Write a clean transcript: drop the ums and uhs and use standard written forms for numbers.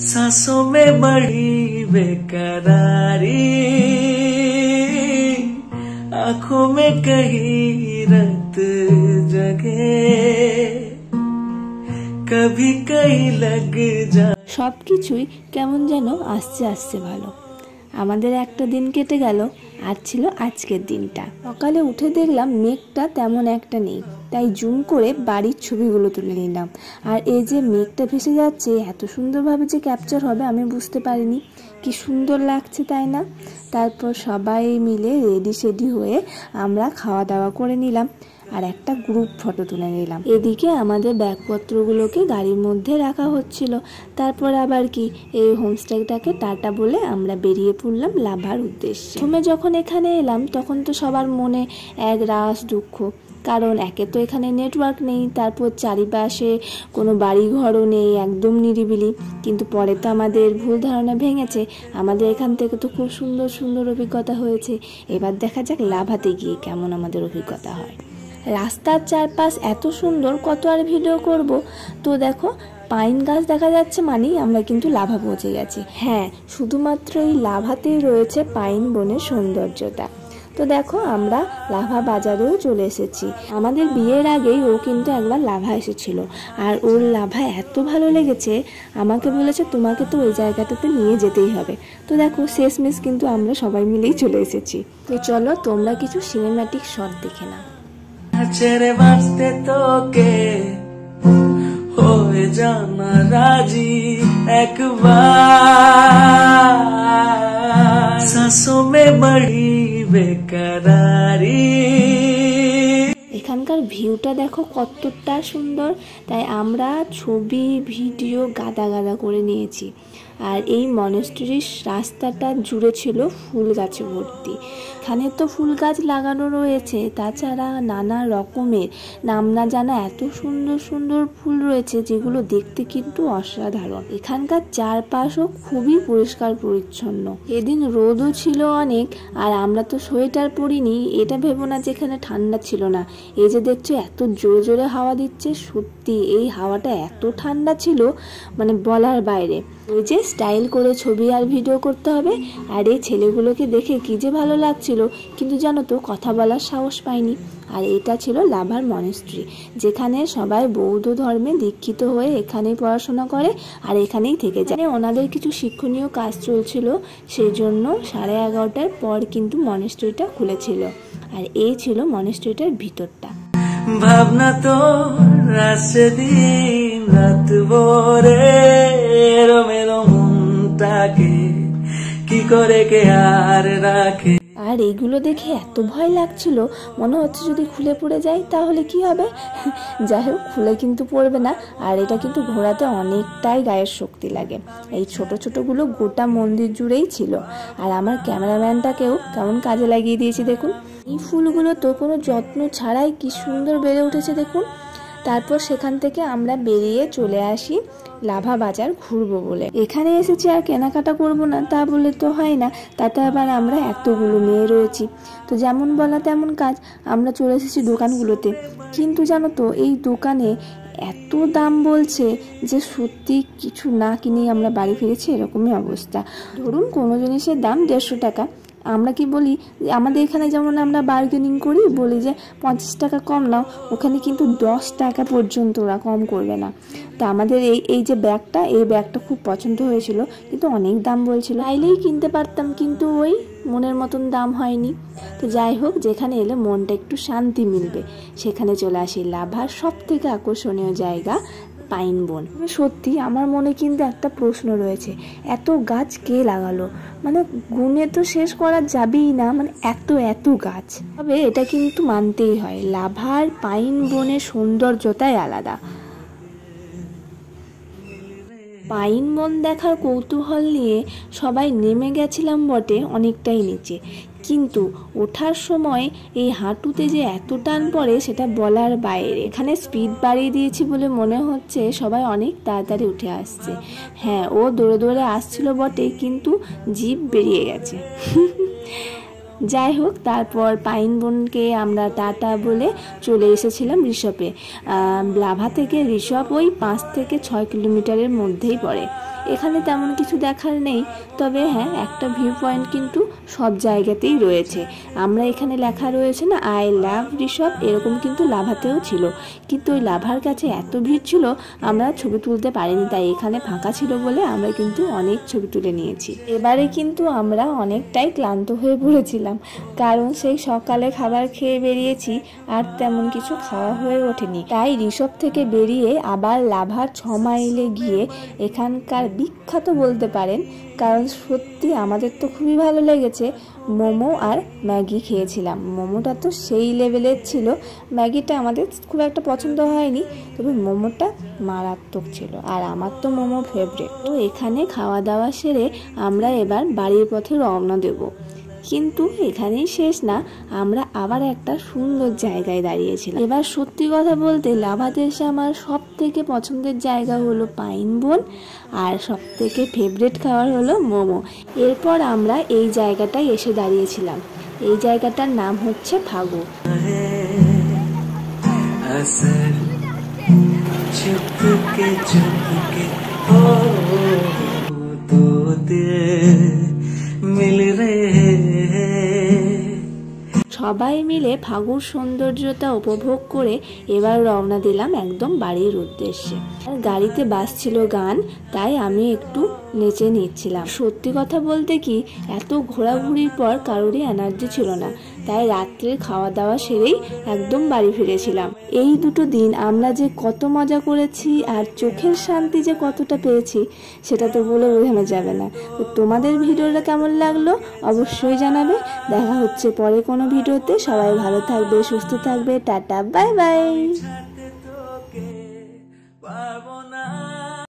सांसों में बड़ी बेकरारी, आंखों में कहीं रत जगे, कभी कहीं लग जा। সবকিছুই কেমন যেন আসছে আসছে ভালো। আমাদের একটা দিন কেটে গেল, আর ছিল আজকের দিনটা। সকালে উঠে দেখলাম মেঘটা তেমন একটা নেই, তাই জুম করে বাড়ির ছবিগুলো তুলে নিলাম। আর এই যে মেঘটা ভেসে যাচ্ছে, এত সুন্দরভাবে যে ক্যাপচার হবে আমি বুঝতে পারিনি। কি সুন্দর লাগছে তাই না? তারপর সবাই মিলে রেডি সেডি হয়ে আমরা খাওয়া দাওয়া করে নিলাম আর একটা গ্রুপ ফটো তুলে নিলাম। এদিকে আমাদের ব্যাগপত্রগুলোকে গাড়ির মধ্যে রাখা হচ্ছিল। তারপর আবার কি এই হোমস্টেটাকে টাটা বলে আমরা বেরিয়ে পড়লাম লাভার উদ্দেশ্যে। প্রথমে যখন এখানে এলাম তখন তো সবার মনে এক রাস দুঃখ, কারণ একে তো এখানে নেটওয়ার্ক নেই, তারপর চারিপাশে কোনো বাড়ি ঘরও নেই, একদম নিরিবিলি। কিন্তু পরে তো আমাদের ভুল ধারণা ভেঙেছে, আমাদের এখান থেকে তো খুব সুন্দর সুন্দর অভিজ্ঞতা হয়েছে। এবার দেখা যাক লাভাতে গিয়ে কেমন আমাদের অভিজ্ঞতা হয়। রাস্তার চারপাশ এত সুন্দর, কত আর ভিডিও করব। তো দেখো পাইন গাছ দেখা যাচ্ছে মানেই আমরা কিন্তু লাভা পৌঁছে গেছি। হ্যাঁ, শুধুমাত্র এই লাভাতেই রয়েছে পাইন বনের সৌন্দর্যতা। তো দেখো আমরা লাভা বাজারেও চলে এসেছি। আমাদের বিয়ের আগেই ও কিন্তু একবার লাভা এসেছিল, আর ওর লাভা এত ভালো লেগেছে, আমাকে বলেছে তোমাকে তো ওই জায়গাটাতে নিয়ে যেতেই হবে। তো দেখো শেষমেশ কিন্তু আমরা সবাই মিলেই চলে এসেছি। তো চলো তোমরা কিছু সিনেম্যাটিক শট দেখে নাও। तेरे वास्ते तो के हो जाना राजी एक बार, सांसों में बड़ी बेकरारी। এখানকার ভিউটা দেখো কতটা সুন্দর, তাই আমরা ছবি ভিডিও গাদা গাদা করে নিয়েছি। আর এই মনেস্ট্রির রাস্তাটা জুড়ে ছিল ফুল গাছে ভর্তি। এখানে তো ফুল গাছ লাগানো রয়েছে, তাছাড়া নানা রকমের নাম না জানা এত সুন্দর সুন্দর ফুল রয়েছে, যেগুলো দেখতে কিন্তু অসাধারণ। এখানকার চারপাশও খুবই পরিষ্কার পরিচ্ছন্ন। এদিন রোদও ছিল অনেক, আর আমরা তো সোয়েটার পরিনি। এটা ভেবো না যে এখানে ঠান্ডা ছিল না। এই যে দেখছো এত জোরে জোরে হাওয়া দিচ্ছে, সত্যি এই হাওয়াটা এত ঠান্ডা ছিল মানে বলার বাইরে। ওই যে স্টাইল করে ছবি আর ভিডিও করতে হবে, আর এই ছেলেগুলোকে দেখে কি যে ভালো লাগছিল, কিন্তু জানো তো কথা বলার সাহস পাইনি। আর এটা ছিল লাভার মনেস্ট্রি, যেখানে সবাই বৌদ্ধ ধর্মে দীক্ষিত হয়ে এখানেই পড়াশোনা করে আর এখানেই থেকে যায়। ওনাদের কিছু শিক্ষণীয় কাজ চলছিল, সেই জন্য 11:30টার পর কিন্তু মনেস্ট্রিটা খুলেছিল। আর এই ছিল মনেস্ট্রিটার ভিতরটা। ভাবনা তো রাতে দিন রাত ভরে রোমেরো মনটাকে কি করে কে আর রাখে। আর এগুলো দেখে এত ভয় লাগছিল, মনে হচ্ছে যদি খুলে পড়ে যায় তাহলে কি হবে। যাই হোক, খুলে কিন্তু পড়বে না। আর এটা কিন্তু ঘোরাতে অনেকটাই গায়ের শক্তি লাগে। এই ছোট ছোটগুলো গোটা মন্দির জুড়েই ছিল। আর আমার ক্যামেরাম্যানটাকেও কেমন কাজে লাগিয়ে দিয়েছি দেখুন। এই ফুলগুলো তো কোনো যত্ন ছাড়াই কি সুন্দর বেড়ে উঠেছে দেখুন। তারপর সেখান থেকে আমরা বেরিয়ে চলে আসি লাভা বাজার ঘুরবো বলে। এখানে এসেছি আর কেনাকাটা করব না তা বলে তো হয় না, তাতে আবার আমরা এতগুলো মেয়ে রয়েছি। তো যেমন বলা তেমন কাজ, আমরা চলে এসেছি দোকানগুলোতে। কিন্তু জানো তো এই দোকানে এত দাম বলছে যে সত্যি কিছু না কিনেই আমরা বাড়ি ফিরেছি, এরকমই অবস্থা। ধরুন কোনো জিনিসের দাম 150 টাকা, আমরা কি বলি, আমাদের এখানে যেমন আমরা বার্গেনিং করি, বলি যে 50 টাকা কম নাও, ওখানে কিন্তু 10 টাকা পর্যন্ত ওরা কম করবে না। তো আমাদের এই যে ব্যাগটা, এই ব্যাগটা খুব পছন্দ হয়েছিল, কিন্তু অনেক দাম বলছিল। চাইলেই কিনতে পারতাম, কিন্তু ওই মনের মতন দাম হয়নি। তো যাই হোক, যেখানে এলে মনটা একটু শান্তি মিলবে সেখানে চলে আসি। লাভার সব থেকে আকর্ষণীয় জায়গা পাইন বন। সত্যি আমার মনে কিন্তু একটা প্রশ্ন রয়েছে, এত গাছ কে লাগালো? মানে গুণে তো শেষ করা যাবেই না, মানে এত এত গাছ। তবে এটা কিন্তু মানতেই হয়, লাভার পাইন বনের সৌন্দর্যতাই আলাদা। পাইন বন দেখার কৌতূহল নিয়ে সবাই নেমে গেছিলাম বটে অনেকটাই নিচে, কিন্তু ওঠার সময় এই হাঁটুতে যে এত টান পড়ে সেটা বলার বাইরে। এখানে স্পিড বাড়িয়ে দিয়েছি বলে মনে হচ্ছে সবাই অনেক তাড়াতাড়ি উঠে আসছে। হ্যাঁ, ও দৌড়ে দৌড়ে আসছিল বটে, কিন্তু জিভ বেরিয়ে গেছে। যাই হোক, তারপর পাইন বনকে আমরা টাটা বলে চলে এসেছিলাম রিসপে। লাভা থেকে রিসপ ওই 5 থেকে 6 কিলোমিটারের মধ্যেই পড়ে। এখানে তেমন কিছু দেখার নেই, তবে হ্যাঁ একটা ভিউ পয়েন্ট কিন্তু সব জায়গাতেই রয়েছে। আমরা এখানে লেখা রয়েছে না আই লাভ ঋষভ, এরকম কিন্তু লাভাতেও ছিল, কিন্তু ওই লাভার কাছে এত ভিড় ছিল আমরা ছবি তুলতে পারিনি, তাই এখানে ফাঁকা ছিল বলে আমরা কিন্তু অনেক ছবি তুলে নিয়েছি। এবারে কিন্তু আমরা অনেকটাই ক্লান্ত হয়ে পড়েছিলাম, কারণ সেই সকালে খাবার খেয়ে বেরিয়েছি আর তেমন কিছু খাওয়া হয়ে ওঠেনি। তাই ঋষভ থেকে বেরিয়ে আবার লাভার 6 মাইলে গিয়ে এখানকার বিখ্যাত বলতে পারেন, কারণ সত্যি আমাদের তো খুবই ভালো লেগেছে, মোমো আর ম্যাগি খেয়েছিলাম। মোমোটা তো সেই লেভেলের ছিল, ম্যাগিটা আমাদের খুব একটা পছন্দ হয়নি, তবে মোমোটা মারাত্মক ছিল আর আমার তো মোমো ফেভারিট। তো এখানে খাওয়া দাওয়া সেরে আমরা এবার বাড়ির পথে রওনা দেব। কিন্তু এখানেই শেষ না, আমরা আবার একটা সুন্দর জায়গায় দাঁড়িয়েছিলাম। এবার সত্যি কথা বলতে লাভাতে এসে আমার সব থেকে পছন্দের জায়গা হলো পাইন বন, আর সব থেকে ফেভারিট খাবার হলো মোমো। এরপর আমরা এই জায়গাটায় এসে দাঁড়িয়েছিলাম, এই জায়গাটার নাম হচ্ছে ফাগু। সবাই মিলে ফাগুর সৌন্দর্যতা উপভোগ করে এবার রওনা দিলাম একদম বাড়ির উদ্দেশ্যে। আর গাড়িতে বাজছিল গান, তাই আমি একটু নেচে নিচ্ছিলাম। সত্যি কথা বলতে কি, এত ঘোরাঘুরির পর কারোরই এনার্জি ছিল না, তাই রাত্রের খাওয়া দাওয়া সেরেই একদম বাড়ি ফিরেছিলাম। এই দুটো দিন আমরা যে কত মজা করেছি আর চোখের শান্তি যে কতটা পেয়েছি সেটা তো বলে বোঝানো যাবে না। তো তোমাদের ভিডিওটা কেমন লাগলো অবশ্যই জানাবে। দেখা হচ্ছে পরে কোনো ভিডিওতে। সবাই ভালো থাকবে, সুস্থ থাকবে, টাটা, বাই বাই।